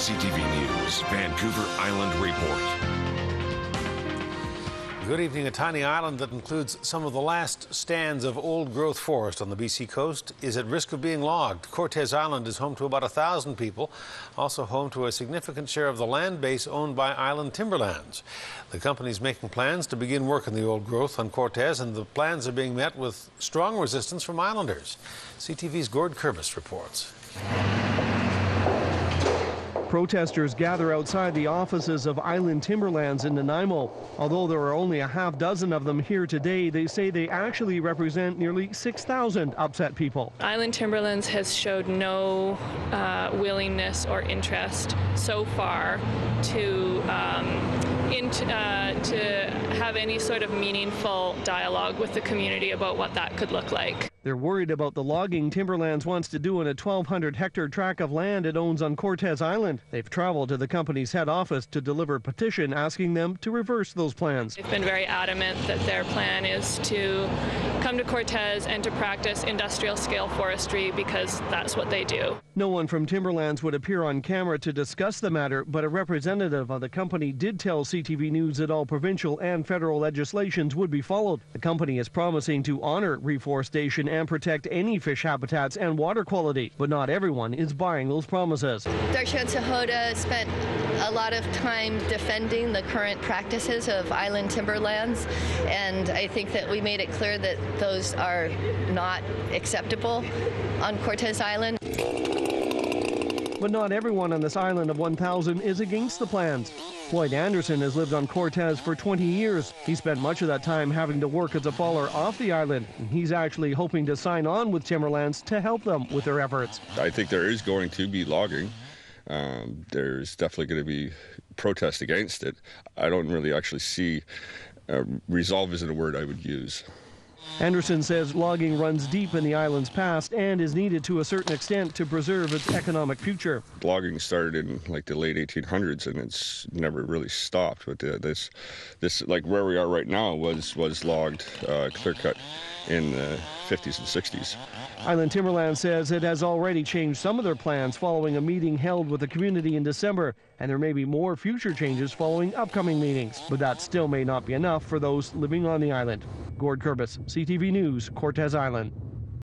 CTV News, Vancouver Island Report. Good evening. A tiny island that includes some of the last stands of old-growth forest on the BC coast is at risk of being logged. Cortes Island is home to about 1,000 people, also home to a significant share of the land base owned by Island Timberlands. The company is making plans to begin work in the old growth on Cortes, and the plans are being met with strong resistance from islanders. CTV's Gord Kurbis reports. Protesters gather outside the offices of Island Timberlands in Nanaimo. Although there are only a half dozen of them here today, they say they actually represent nearly 6,000 upset people. Island Timberlands has showed no willingness or interest so far to have any sort of meaningful dialogue with the community about what that could look like. They're worried about the logging Timberlands wants to do in a 1,200-hectare tract of land it owns on Cortes Island. They've traveled to the company's head office to deliver a petition asking them to reverse those plans. They've been very adamant that their plan is to come to Cortes and to practice industrial-scale forestry because that's what they do. No one from Timberlands would appear on camera to discuss the matter, but a representative of the company did tell CTV News that all provincial and federal legislations would be followed. The company is promising to honor reforestation and protect any fish habitats and water quality, but not everyone is buying those promises. Darshan Sahoda spent a lot of time defending the current practices of Island Timberlands, and I think that we made it clear that those are not acceptable on Cortes Island. But not everyone on this island of 1,000 is against the plans. Floyd Anderson has lived on Cortes for 20 years. He spent much of that time having to work as a faller off the island, and he's actually hoping to sign on with Timberlands to help them with their efforts. I think there is going to be logging. There's definitely going to be protest against it. I don't really actually see resolve isn't a word I would use. Anderson says logging runs deep in the island's past and is needed to a certain extent to preserve its economic future. Logging started in like the late 1800s and it's never really stopped. But this like where we are right now was logged clear cut in the 50s and 60s. Island Timberland says it has already changed some of their plans following a meeting held with the community in December, and there may be more future changes following upcoming meetings. But that still may not be enough for those living on the island. Gord Kurbis, CTV News, Cortes Island.